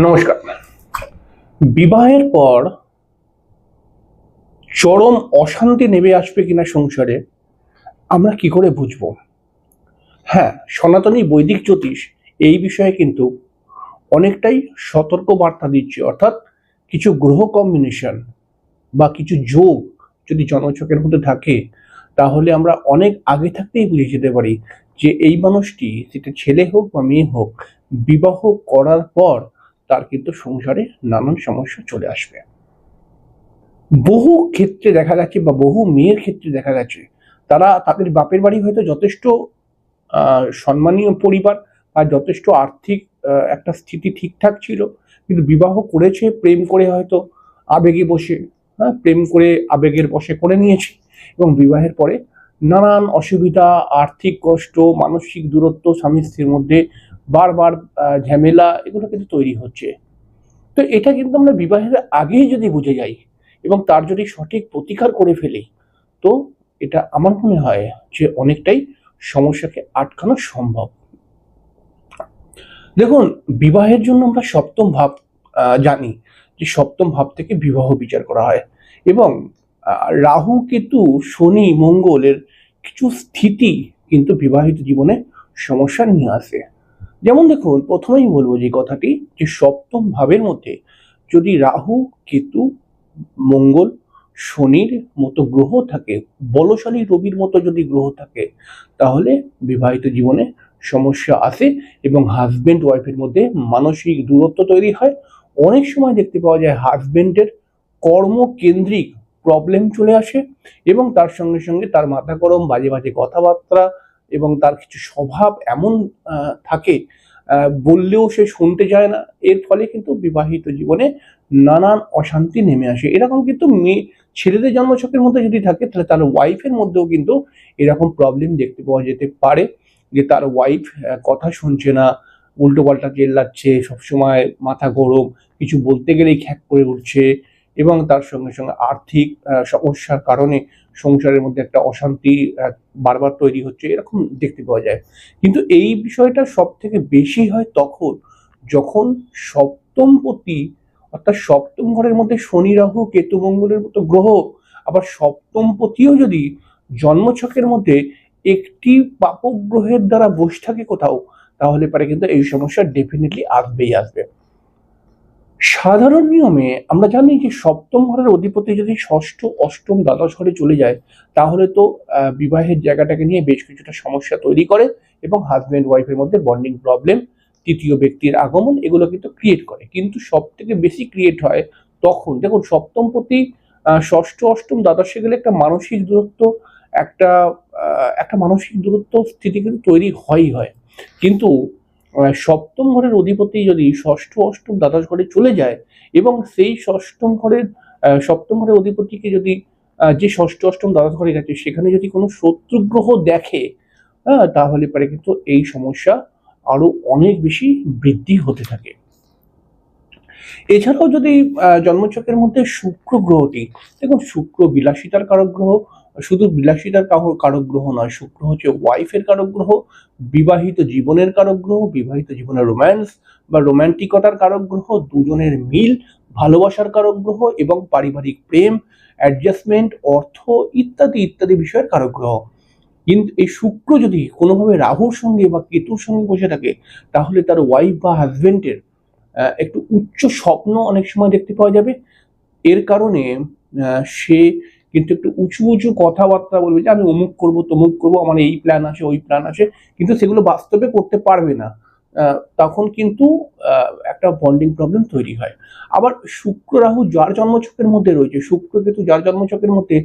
নমস্কার। বিবাহের পর চরম অশান্তি নেমে আসবে কিনা সংসারে আমরা কি করে বুঝবো? হ্যাঁ, সনাতনী বৈদিক জ্যোতিষ এই বিষয়ে কিন্তু অনেকটাই সতর্ক বার্তা দিচ্ছে। অর্থাৎ কিছু গ্রহ কম্বিনেশন বা কিছু যোগ যদি জন্মছকের মধ্যে থাকে, তাহলে আমরা অনেক আগে থাকতেই বুঝে যেতে পারি যে এই মানুষটি, সেটা ছেলে হোক বা মেয়ে হোক, বিবাহ করার পর তার কিন্তু সংসারে নানান সমস্যা চলে আসবে। বহু ক্ষেত্রে দেখা গেছে বা বহু মেয়ের ক্ষেত্রে দেখা গেছে তারা তাদের বাপের বাড়ি হয়তো যথেষ্ট সম্মানীয় পরিবার আর যথেষ্ট আর্থিক একটা স্থিতি ঠিকঠাক ছিল, কিন্তু বিবাহ করেছে প্রেম করে, হয়তো আবেগে বসে, হ্যাঁ, প্রেম করে আবেগের বশে করে নিয়েছে, এবং বিবাহের পরে নানান অসুবিধা, আর্থিক কষ্ট, মানসিক দূরত্ব, স্বামী স্ত্রীর মধ্যে বারবার ঝামেলা, এগুলো কিন্তু তৈরি হচ্ছে। তো এটা কিন্তু আমরা বিবাহের আগেই যদি বুঝে যাই এবং তার যদি সঠিক প্রতিকার করে ফেলি, তো এটা আমার মনে হয় যে অনেকটাই সমস্যাকে আটকানো সম্ভব। দেখুন, বিবাহের জন্য আমরা সপ্তম ভাব জানি যে সপ্তম ভাব থেকে বিবাহ বিচার করা হয়, এবং রাহু, কেতু, শনি, মঙ্গলের কিছু স্থিতি কিন্তু বিবাহিত জীবনে সমস্যা নিয়ে আসে। যেমন দেখুন, প্রথমেই বলবো যে কথাটি, যে সপ্তম ভাবের মধ্যে যদি রাহু, কেতু, মঙ্গল, শনির মতো গ্রহ থাকে, বলশালী রবির মতো যদি গ্রহ থাকে, তাহলে বিবাহিত জীবনে সমস্যা আসে এবং হাজবেন্ড ওয়াইফের মধ্যে মানসিক দূরত্ব তৈরি হয়। অনেক সময় দেখতে পাওয়া যায় হাজবেন্ডের কর্মকেন্দ্রিক প্রবলেম চলে আসে, এবং তার সঙ্গে সঙ্গে তার মাথা গরম, বাজে বাজে কথাবার্তা, এবং তার কিছু স্বভাব এমন থাকে, বললেও সে শুনতে চায় না। এর ফলে কিন্তু বিবাহিত জীবনে নানান অশান্তি নেমে আসে। এরকম কিন্তু ছেলেদের জন্মছকের মধ্যে যদি থাকে, তাহলে তার ওয়াইফের মধ্যেও কিন্তু এরকম প্রবলেম দেখতে পাওয়া যেতে পারে, যে তার ওয়াইফ কথা শুনছে না, উল্টো পাল্টা চেল্লাচ্ছে, সবসময় মাথা গরম, কিছু বলতে গেলেই খ্যাক করে উঠছে, এবং তার সঙ্গে সঙ্গে আর্থিক সমস্যার কারণে সংসারের মধ্যে একটা অশান্তি বারবার তৈরি হচ্ছে, এরকম দেখতে পাওয়া যায়। কিন্তু এই বিষয়টা সব থেকে বেশি হয় তখন যখন সপ্তমপতি, অর্থাৎ সপ্তম ঘরের মধ্যে শনি, রাহু, কেতু, মঙ্গলের মতো গ্রহ, আবার সপ্তমপতিও যদি জন্মছকের মধ্যে একটি পাপক গ্রহের দ্বারা বসে থাকে কোথাও, তাহলে পরে কিন্তু এই সমস্যা ডেফিনেটলি আসবেই আসবে। সাধারণ নিয়মে আমরা জানি যে সপ্তম ঘরের অধিপতি যদি ষষ্ঠ, অষ্টম, দ্বাদশ ঘরে চলে যায়, তাহলে তো বিবাহের জায়গাটাকে নিয়ে বেশ কিছুটা সমস্যা তৈরি করে, এবং হাজব্যান্ড ওয়াইফের মধ্যে বন্ডিং প্রবলেম, তৃতীয় ব্যক্তির আগমন, এগুলো কিন্তু ক্রিয়েট করে। কিন্তু সব থেকে বেশি ক্রিয়েট হয় তখন, দেখুন, সপ্তমপতি ষষ্ঠ, অষ্টম, দ্বাদশে গেলে একটা মানসিক দূরত্ব, একটা একটা মানসিক দূরত্ব স্থিতি কিন্তু তৈরি হয়। কিন্তু সপ্তম ঘরের অধিপতি যদি ষষ্ঠ, অষ্টম, দ্বাদশ ঘরে চলে যায়, এবং সেই সপ্তম ঘরের অধিপতিকে যদি যে ষষ্ঠ, অষ্টম, দ্বাদশ ঘরে গেছে সেখানে যদি কোনো শত্রু গ্রহ দেখে, তাহলে পরে কিন্তু এই সমস্যা আরো অনেক বেশি বৃদ্ধি হতে থাকে। এছাড়াও যদি জন্মছকের মধ্যে শুক্র গ্রহটি, দেখুন, শুক্র বিলাসিতার কারক গ্রহ, শুধু বিলাসিতার কারক গ্রহ নয়, শুক্র হচ্ছে ওয়াইফের কারক গ্রহ, বিবাহিত জীবনের কারক গ্রহ, বিবাহিত জীবনের রোম্যান্স বা রোম্যান্টিকতার কারক গ্রহ, দুজনের মিল, ভালোবাসার কারক গ্রহ, এবং পারিবারিক প্রেম, অ্যাডজাস্টমেন্ট, অর্থ ইত্যাদি ইত্যাদি বিষয়ের কারক গ্রহ। কিন্তু এই শুক্র যদি কোনোভাবে রাহুর সঙ্গে বা কেতুর সঙ্গে বসে থাকে, তাহলে তার ওয়াইফ বা হাজবেন্ডের একটু উচ্চ স্বপ্ন অনেক সময় দেখতে পাওয়া যাবে। এর কারণে সে কিন্তু একটু উঁচু উঁচু কথাবার্তা বলবে, যে আমি অমুক করব, তমুক করব, আমার এই প্ল্যান আছে, ওই প্ল্যান আছে, কিন্তু সেগুলো বাস্তবে করতে পারবে না। তখন কিন্তু একটা বন্ডিং প্রবলেম তৈরি হয়। আবার শুক্র রাহু যার জন্মছকের মধ্যে রয়েছে, শুক্র কেতু যার জন্মছকের মধ্যে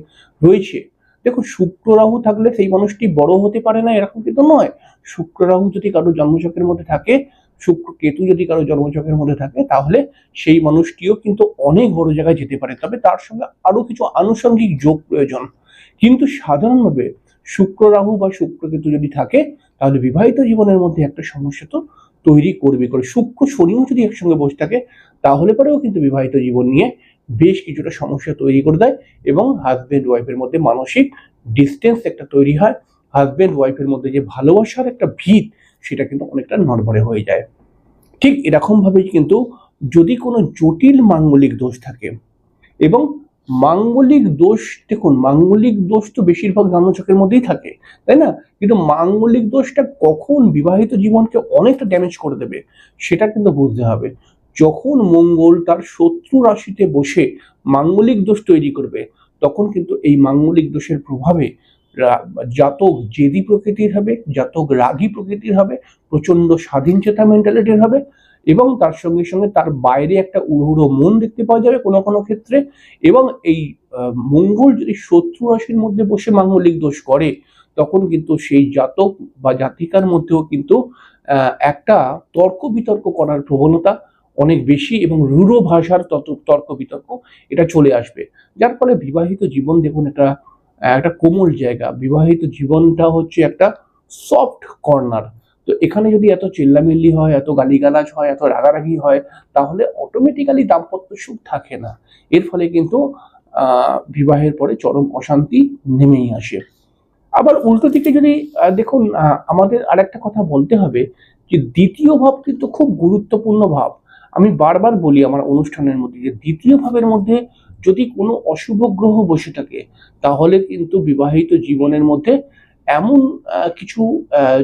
রয়েছে, দেখুন, শুক্র রাহু থাকলে সেই মানুষটি বড় হতে পারে না এরকম কিন্তু নয়। শুক্র রাহু যদি কারো জন্মছকের মধ্যে থাকে, শুক্র কেতু যদি কারো জন্মছকের মধ্যে থাকে, তাহলে সেই মানুষটিও কিন্তু অনেক বড় জায়গায় যেতে পারে, তবে তার সঙ্গে আরো কিছু আনুষঙ্গিক যোগ প্রয়োজন। কিন্তু সাধারণভাবে শুক্র রাহু বা শুক্র কেতু যদি থাকে, তাহলে বিবাহিত জীবনের মধ্যে একটা সমস্যা তো তৈরি করবে করে। শুক্র শনিও যদি একসঙ্গে বসে থাকে, তাহলে পরেও কিন্তু বিবাহিত জীবন নিয়ে বেশ কিছুটা সমস্যা তৈরি করে দেয়, এবং হাজবেন্ড ওয়াইফের মধ্যে মানসিক ডিস্টেন্স একটা তৈরি হয়। হাজবেন্ড ওয়াইফের মধ্যে যে ভালোবাসার একটা ভিত, সেটা কিন্তু অনেকটা নড়বড়ে হয়ে যায়। ঠিক এরকম ভাবেই কিন্তু যদি কোনো জটিল মাঙ্গলিক দোষ থাকে, এবং মাঙ্গলিক দোষ, দেখুন মাঙ্গলিক দোষ তো বেশিরভাগ জন্মছকের মধ্যেই থাকে, তাই না? কিন্তু মাঙ্গলিক দোষটা কখন বিবাহিত জীবনকে অনেকটা ড্যামেজ করে দেবে সেটা কিন্তু বুঝতে হবে। যখন মঙ্গল তার শত্রু রাশিতে বসে মাঙ্গলিক দোষ তৈরি করবে, তখন কিন্তু এই মাঙ্গলিক দোষের প্রভাবে জাতক জেদি প্রকৃতির হবে, জাতক রাগী প্রকৃতির হবে, প্রচন্ড স্বাধীনচেতা মেন্টালিটির হবে, এবং তার সঙ্গে সঙ্গে তার বাইরে একটা উড়ো মন দেখতে পাওয়া যাবে কোনো কোনো ক্ষেত্রে। এবং এই মঙ্গল যদি শত্রু রাশির মধ্যে বসে মাঙ্গলিক দোষ করে, তখন কিন্তু সেই জাতক বা জাতিকার মধ্যেও কিন্তু একটা তর্ক বিতর্ক করার প্রবণতা অনেক বেশি, এবং রূঢ় ভাষার তর্ক বিতর্ক এটা চলে আসবে। যার ফলে বিবাহিত জীবন, দেখুন এটা একটা কোমল জায়গা, বিবাহিত জীবনটা হচ্ছে একটা সফট কর্নার। তো এখানে যদি এত চিল্লামিল্লি হয়, এত গালিগালাজ হয়, এত রাগারাগি হয়, তাহলে অটোমেটিক্যালি দাম্পত্য সুখ থাকে না। এর ফলে কিন্তু বিবাহের পরে চরম অশান্তি নেমেই আসে। আবার উল্টো দিকে যদি দেখুন, আমাদের আরেকটা কথা বলতে হবে যে দ্বিতীয় ভাব কিন্তু খুব গুরুত্বপূর্ণ ভাব। আমি বারবার বলি আমার অনুষ্ঠানের মধ্যে যে দ্বিতীয় ভাবের মধ্যে যদি কোনো অশুভ গ্রহ বসে থাকে, তাহলে কিন্তু বিবাহিত জীবনের মধ্যে এমন কিছু আহ,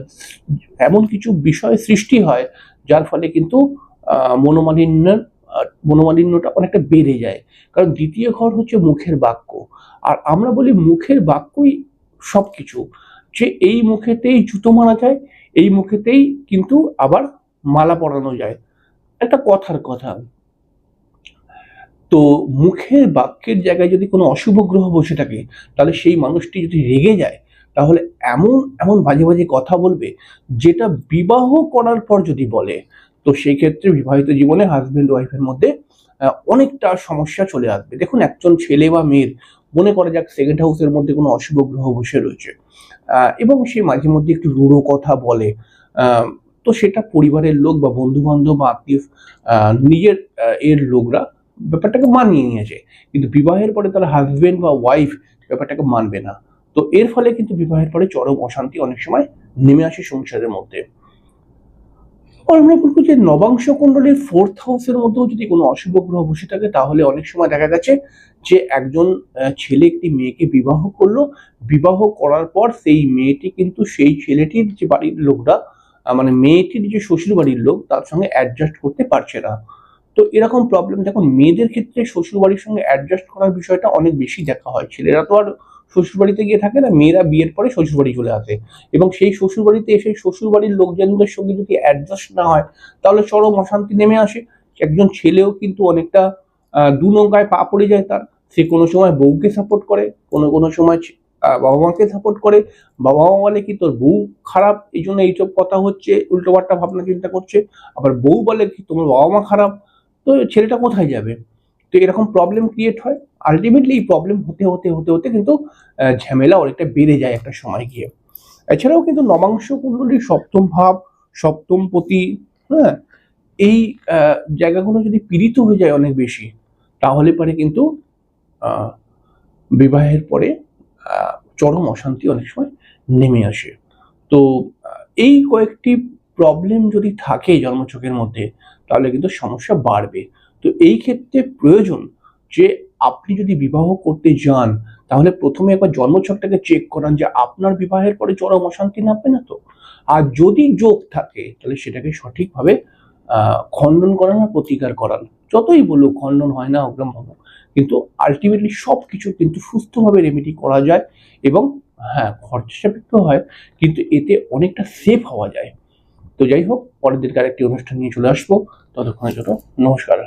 এমন কিছু বিষয় সৃষ্টি হয়, যার ফলে কিন্তু মনোমালিন্যটা অনেকটা বেড়ে যায়। কারণ দ্বিতীয় ঘর হচ্ছে মুখের বাক্য, আর আমরা বলি মুখের বাক্যই সবকিছু। যে এই মুখেতেই জুতো মারা যায়, এই মুখেতেই কিন্তু আবার মালা পরানো যায়, একটা কথার কথা। তো মুখের বাক্যের জায়গায় যদি কোনো অশুভ গ্রহ বসে থাকে, তাহলে সেই মানুষটি যদি রেগে যায়, তাহলে এমন এমন বাজে বাজে কথা বলবে, যেটা বিবাহ করার পর যদি বলে, তো সেই ক্ষেত্রে বিবাহিত জীবনে হাজবেন্ড ওয়াইফের মধ্যে অনেকটা সমস্যা চলে আসবে। দেখুন একজন ছেলে বা মেয়ের, মনে করা যাক সেকেন্ড হাউসের মধ্যে কোনো অশুভ গ্রহ বসে রয়েছে, এবং সে মাঝে মধ্যে একটু রূঢ় কথা বলে, আহ, তো সেটা পরিবারের লোক বা বন্ধু বান্ধব বা আত্মীয়, নিজের এর লোকরা ব্যাপারটাকে মানিয়ে নিয়েছে, কিন্তু বিবাহের পরে তার হাজবেন্ড বা ওয়াইফ ব্যাপারটাকে মানবে না। তো এর ফলে কিন্তু বিবাহের পরে চরম অশান্তি অনেক সময় নেমে আসে সংসারের মধ্যে। আর আমরা বলবো যে নবাংশ কুণ্ডলীর ফোর্থ হাউসের মধ্যেও যদি কোনো অশুভ গ্রহ বসে থাকে, তাহলে অনেক সময় দেখা গেছে যে একজন ছেলে একটি মেয়েকে বিবাহ করলো, বিবাহ করার পর সেই মেয়েটি কিন্তু সেই ছেলেটির যে বাড়ির লোকরা, মানে মেয়েটির যে শ্বশুর বাড়ির লোক, তার সঙ্গে অ্যাডজাস্ট করতে পারছে না। তো এরকম প্রবলেম, দেখুন মেয়েদের ক্ষেত্রে শ্বশুর বাড়ির সঙ্গে অ্যাডজাস্ট করার বিষয়টা অনেক বেশি দেখা হয়। ছেলেরা তো আর শ্বশুর বাড়িতে গিয়ে থাকে না, মেয়েরা বিয়ের পরে শ্বশুর বাড়ি চলে আসে, এবং সেই শ্বশুর বাড়িতে এসে শ্বশুর বাড়ির লোকজনদের সঙ্গে যদি অ্যাডজাস্ট না হয়, তাহলে চরম অশান্তি নেমে আসে। একজন ছেলেও কিন্তু অনেকটা দু নৌকায় পা পড়ে যায় তার। সে কোনো সময় বউকে সাপোর্ট করে, কোনো কোনো সময় বাবা মাকে সাপোর্ট করে। বাবা মা বলে কি তোর বউ খারাপ, এই জন্য এইসব কথা হচ্ছে, উল্টোপাল্টা ভাবনা চিন্তা করছে। আবার বউ বলে কি তোমার বাবা মা খারাপ, তো ছেলেটা কোথায় যাবে? তো এরকম প্রবলেম ক্রিয়েট হয়। আলটিমেটলি এই প্রবলেম হতে হতে হতে হতে কিন্তু ঝামেলা অনেকটা বেড়ে যায় একটা সময় গিয়ে। এছাড়াও কিন্তু নবাংশ কুণ্ডলীর সপ্তম ভাব, সপ্তম পতি, হ্যাঁ, এই জায়গাগুলো যদি পীড়িত হয়ে যায় অনেক বেশি, তাহলে পরে কিন্তু আহ, বিবাহের পরে চরম অশান্তি অনেক সময় নেমে আসে। তো এই কয়েকটি প্রবলেম যদি থাকে জন্মছকের মধ্যে, তাহলে কিন্তু সমস্যা বাড়বে। তো এই ক্ষেত্রে প্রয়োজন যে আপনি যদি বিবাহ করতে যান, তাহলে প্রথমে একবার জন্মছকটাকে চেক করান যে আপনার বিবাহের পরে চরম অশান্তি নামবে না তো। আর যদি যোগ থাকে, তাহলে সেটাকে সঠিকভাবে খণ্ডন করান আর প্রতিকার করান। যতই বলুক খণ্ডন হয় না ওরকম ভাবে, কিন্তু আলটিমেটলি সবকিছু কিন্তু সুস্থভাবে রেমেডি করা যায়। এবং হ্যাঁ, খরচা সাপেক্ষ হয়, কিন্তু এতে অনেকটা সেফ হওয়া যায়। তো যাই হোক, পরের দিনকার একটি অনুষ্ঠান নিয়ে চলে আসবো। ততক্ষণের জন্য নমস্কার।